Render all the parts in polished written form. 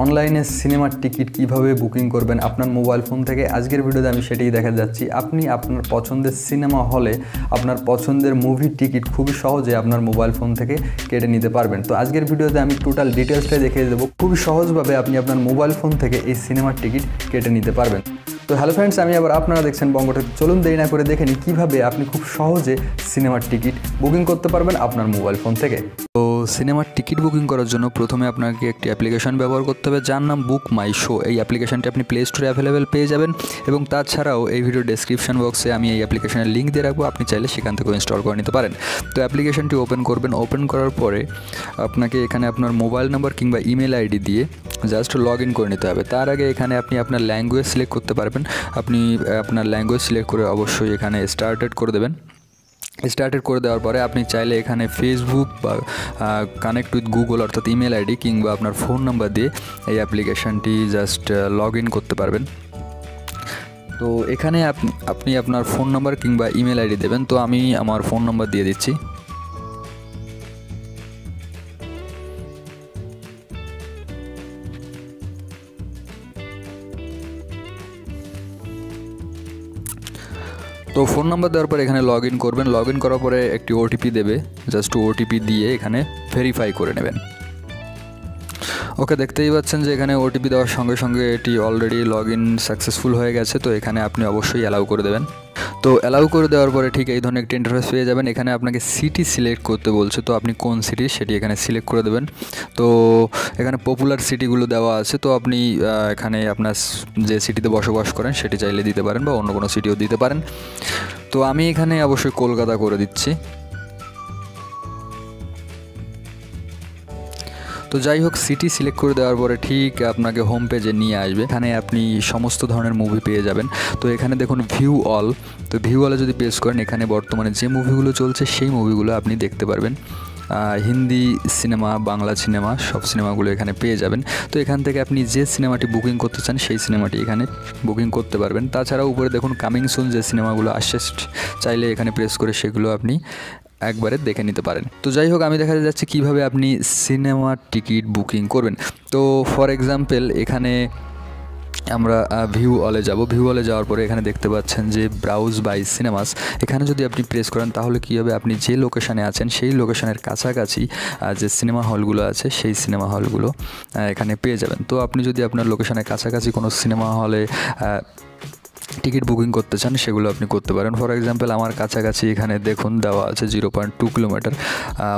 অনলাইনে সিনেমার টিকিট কিভাবে বুকিং করবেন আপনার মোবাইল ফোন থেকে। আজকের ভিডিওতে আমি সেটাই দেখাতে যাচ্ছি। আপনি আপনার পছন্দের সিনেমা হলে আপনার পছন্দের মুভির টিকিট খুবই সহজে আপনার মোবাইল ফোন থেকে কেটে নিতে পারবেন। তো আজকের ভিডিওতে আমি টোটাল ডিটেলসটাই দেখিয়ে দেবো। খুবই সহজভাবে আপনি আপনার মোবাইল ফোন থেকে এই সিনেমার টিকিট কেটে নিতে পারবেন। তো হ্যালো ফ্রেন্ডস, আমি আবার আপনারা দেখছেন বঙ্গটা। চলুন দেরি না করে দেখে নিই কীভাবে আপনি খুব সহজে সিনেমার টিকিট বুকিং করতে পারবেন আপনার মোবাইল ফোন থেকে। তো সিনেমার টিকিট বুকিং করার জন্য প্রথমে আপনাকে একটি অ্যাপ্লিকেশন ব্যবহার করতে হবে যার নাম বুকমাইশো। এই অ্যাপ্লিকেশনটি আপনি প্লে স্টোরে অ্যাভেলেবেল পেয়ে যাবেন এবং তাছাড়াও এই ভিডিও ডেসক্রিপশন বক্সে আমি এই অ্যাপ্লিকেশনের লিঙ্ক দিয়ে রাখবো, আপনি চাইলে সেখান থেকে ইনস্টল করে নিতে পারেন। তো অ্যাপ্লিকেশনটি ওপেন করবেন। ওপেন করার পরে আপনাকে এখানে আপনার মোবাইল নাম্বার কিংবা ইমেল আইডি দিয়ে জাস্ট লগ ইন করে নিতে হবে। তার আগে এখানে আপনি আপনার ল্যাঙ্গুয়েজ সিলেক্ট করতে পারবেন। আপনি আপনার ল্যাঙ্গুয়েজ সিলেক্ট করে অবশ্যই এখানে স্টার্টেড করে দেবেন। স্টার্টেড করে দেওয়ার পরে আপনি চাইলে এখানে ফেসবুক বা কানেক্ট উইথ গুগল অর্থাৎ ইমেল আইডি কিংবা আপনার ফোন নাম্বার দিয়ে এই অ্যাপ্লিকেশনটি জাস্ট লগ ইন করতে পারবেন। তো এখানে আপনি আপনার ফোন নাম্বার কিংবা ইমেল আইডি দেবেন। তো আমি আমার ফোন নাম্বার দিয়ে দিচ্ছি। তো ফোন নাম্বার দেওয়ার পরে এখানে লগ ইন করবেন। লগ ইন করার পরে একটি ওটিপি দেবে, জাস্ট ওটিপি দিয়ে এখানে ভেরিফাই করে নেবেন। ওকে, দেখতেই পাচ্ছেন যে এখানে ওটিপি দেওয়ার সঙ্গে সঙ্গে এটি অলরেডি লগ ইন সাকসেসফুল হয়ে গেছে। তো এখানে আপনি অবশ্যই অ্যালাউ করে দেবেন। তো অ্যালাউ করে দেওয়ার পরে ঠিক এই ধরনের একটি ইন্টারফেস পেয়ে যাবেন। এখানে আপনাকে সিটি সিলেক্ট করতে বলছে, তো আপনি কোন সিটি সেটি এখানে সিলেক্ট করে দেবেন। তো এখানে পপুলার সিটিগুলো দেওয়া আছে, তো আপনি এখানে আপনার যে সিটিতে বসবাস করেন সেটি চাইলে দিতে পারেন বা অন্য কোনো সিটিও দিতে পারেন। তো আমি এখানে অবশ্যই কলকাতা করে দিচ্ছি। তো যাই হোক, সিটি সিলেক্ট করে দেওয়ার পরে ঠিক আপনাকে হোম পেজে নিয়ে আসবে। এখানে আপনি সমস্ত ধরনের মুভি পেয়ে যাবেন। তো এখানে দেখুন ভিউ অল। তো ভিউ অলে যদি প্রেস করেন এখানে বর্তমানে যে মুভিগুলো চলছে সেই মুভিগুলো আপনি দেখতে পারবেন। হিন্দি সিনেমা, বাংলা সিনেমা, সব সিনেমাগুলো এখানে পেয়ে যাবেন। তো এখান থেকে আপনি যে সিনেমাটি বুকিং করতে চান সেই সিনেমাটি এখানে বুকিং করতে পারবেন। তাছাড়াও উপরে দেখুন কামিং সুন যে সিনেমাগুলো আসছে, চাইলে এখানে প্রেস করে সেগুলো আপনি একবারে দেখে নিতে পারেন। তো যাই হোক, আমি দেখাতে যাচ্ছি কীভাবে আপনি সিনেমার টিকিট বুকিং করবেন। তো ফর এক্সাম্পল এখানে আমরা ভিউ অলে যাব। ভিউ অলে যাওয়ার পরে এখানে দেখতে পাচ্ছেন যে ব্রাউজ বাই সিনেমাস। এখানে যদি আপনি প্রেস করেন তাহলে কী হবে, আপনি যে লোকেশানে আছেন সেই লোকেশানের কাছাকাছি যে সিনেমা হলগুলো আছে সেই সিনেমা হলগুলো এখানে পেয়ে যাবেন। তো আপনি যদি আপনার লোকেশানের কাছাকাছি কোনো সিনেমা হলে টিকিট বুকিং করতে চান সেগুলো আপনি করতে পারেন। ফর এক্সাম্পল আমার কাছাকাছি এখানে দেখুন দেওয়া আছে 0.2 কিলোমিটার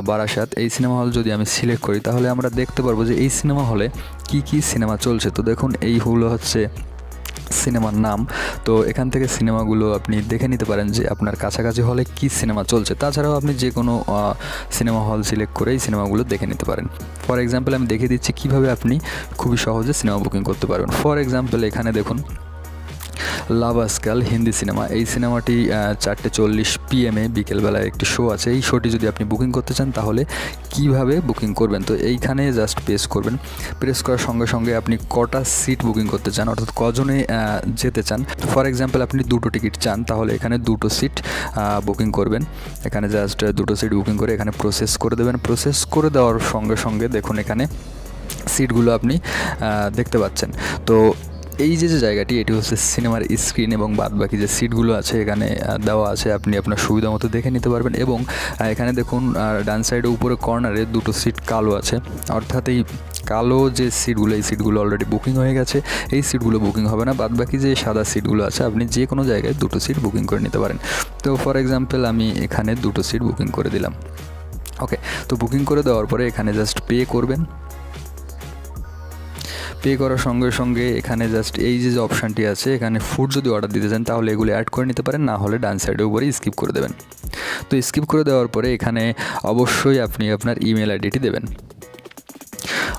বারাসাত। এই সিনেমা হল যদি আমি সিলেক্ট করি তাহলে আমরা দেখতে পারবো যে এই সিনেমা হলে কি সিনেমা চলছে। তো দেখুন এইগুলো হচ্ছে সিনেমার নাম। তো এখান থেকে সিনেমাগুলো আপনি দেখে নিতে পারেন যে আপনার কাছাকাছি হলে কি সিনেমা চলছে। তাছাড়াও আপনি যে কোনো সিনেমা হল সিলেক্ট করে এই সিনেমাগুলো দেখে নিতে পারেন। ফর এক্সাম্পল আমি দেখিয়ে দিচ্ছি কীভাবে আপনি খুবই সহজে সিনেমা বুকিং করতে পারবেন। ফর এক্সাম্পল এখানে দেখুন লাভ আজকাল হিন্দি সিনেমা। এই সিনেমাটি 4:40 PM বিকেলবেলায় একটি শো আছে। এই শোটি যদি আপনি বুকিং করতে চান তাহলে কিভাবে বুকিং করবেন, তো এইখানে জাস্ট প্রেস করবেন। প্রেস করার সঙ্গে সঙ্গে আপনি কটা সিট বুকিং করতে চান অর্থাৎ কজনে যেতে চান। ফর এক্সাম্পল আপনি 2টো টিকিট চান তাহলে এখানে 2টো সিট বুকিং করবেন। এখানে জাস্ট 2টো সিট বুকিং করে এখানে প্রসেস করে দেবেন। প্রসেস করে দেওয়ার সঙ্গে সঙ্গে দেখুন এখানে সিটগুলো আপনি দেখতে পাচ্ছেন। তো এই যে জায়গাটি এটি হচ্ছে সিনেমার স্ক্রিন এবং বাদবাকি যে সিটগুলো আছে এখানে দেওয়া আছে, আপনি আপনার সুবিধা মতো দেখে নিতে পারবেন। এবং এখানে দেখুন ডান সাইডে উপরে কর্নারে 2টো সিট কালো আছে, অর্থাৎ এই কালো যে সিটগুলো এই সিটগুলো অলরেডি বুকিং হয়ে গেছে। এই সিটগুলো বুকিং হবে না, বাদবাকি যে সাদা সিটগুলো আছে আপনি যে কোনো জায়গায় 2টো সিট বুকিং করে নিতে পারেন। তো ফর এক্সাম্পল আমি এখানে 2টো সিট বুকিং করে দিলাম। ওকে, তো বুকিং করে দেওয়ার পরে এখানে জাস্ট পে করবেন। পে করার সঙ্গে সঙ্গে এখানে জাস্ট এই যে অপশানটি আছে এখানে ফুড যদি অর্ডার দিতে চান তাহলে এগুলো অ্যাড করে নিতে পারেন, না হলে ডান সাইডের উপরে স্কিপ করে দেবেন। তো স্কিপ করে দেওয়ার পরে এখানে অবশ্যই আপনি আপনার ইমেল আইডিটি দেবেন।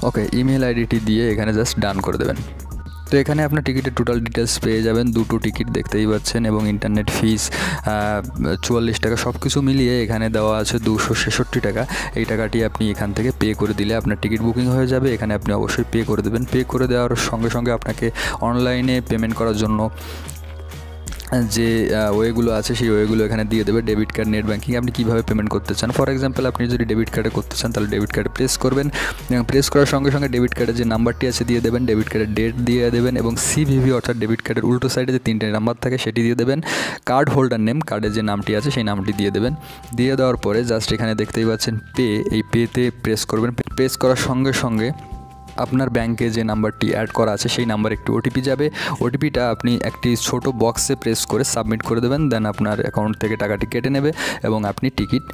ওকে, ইমেল আইডিটি দিয়ে এখানে জাস্ট ডান করে দেবেন। তো এখানে আপনার টিকিটের টোটাল ডিটেলস পেয়ে যাবেন। 2টো টিকিট দেখতেই পাচ্ছেন এবং ইন্টারনেট ফিস 44 টাকা, সব কিছু মিলিয়ে এখানে দেওয়া আছে 266 টাকা। এই টাকাটি আপনি এখান থেকে পে করে দিলে আপনার টিকিট বুকিং হয়ে যাবে। এখানে আপনি অবশ্যই পে করে দেবেন। পে করে দেওয়ার সঙ্গে সঙ্গে আপনাকে অনলাইনে পেমেন্ট করার জন্য যে ওয়েগুলো আছে সেই ওয়েগুলো এখানে দিয়ে দেবে। ডেবিট কার্ড, নেট ব্যাঙ্কিং আপনি কীভাবে পেমেন্ট করতে চান। ফর এক্সাম্পল আপনি যদি ডেবিট কার্ডে করতে চান তাহলে ডেবিট কার্ডে প্রেস করবেন এবং প্রেস করার সঙ্গে সঙ্গে ডেবিট কার্ডের যে নাম্বারটি আছে দিয়ে দেবেন, ডেবিট কার্ডের ডেট দিয়ে দেবেন এবং সিভিভি অর্থাৎ ডেবিট কার্ডের উল্টো সাইডে যে 3টে নাম্বার থাকে সেটি দিয়ে দেবেন। কার্ড হোল্ডার নেম, কার্ডের যে নামটি আছে সেই নামটি দিয়ে দেবেন। দিয়ে দেওয়ার পরে জাস্ট এখানে দেখতেই পাচ্ছেন পে, এই পেতে প্রেস করবেন। প্রেস করার সঙ্গে সঙ্গে আপনার ব্যাংকে যে নাম্বারটি অ্যাড করা আছে সেই নাম্বারে একটি ওটিপি যাবে। ওটিপিটা আপনি একটি ছোট বক্সে প্রেস করে সাবমিট করে দেবেন, দেন আপনার অ্যাকাউন্ট থেকে টাকাটি কেটে নেবে এবং আপনি টিকিট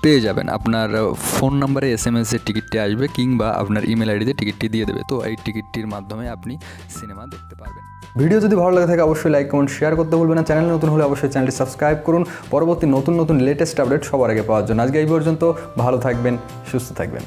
পেয়ে যাবেন। আপনার ফোন নাম্বারে SMS-এর টিকিটটি আসবে কিংবা আপনার ইমেল আইডিতে টিকিটটি দিয়ে দেবে। তো এই টিকিটটির মাধ্যমে আপনি সিনেমা দেখতে পারবেন। ভিডিও যদি ভালো লাগে থাকে অবশ্যই লাইক, কমেন্ট, শেয়ার করতে ভুলবেন না। চ্যানেল নতুন হলে অবশ্যই চ্যানেলটি সাবস্ক্রাইব করুন পরবর্তী নতুন লেটেস্ট আপডেট সবার আগে পাওয়ার জন্য। আজকে এই পর্যন্ত, ভালো থাকবেন, সুস্থ থাকবেন।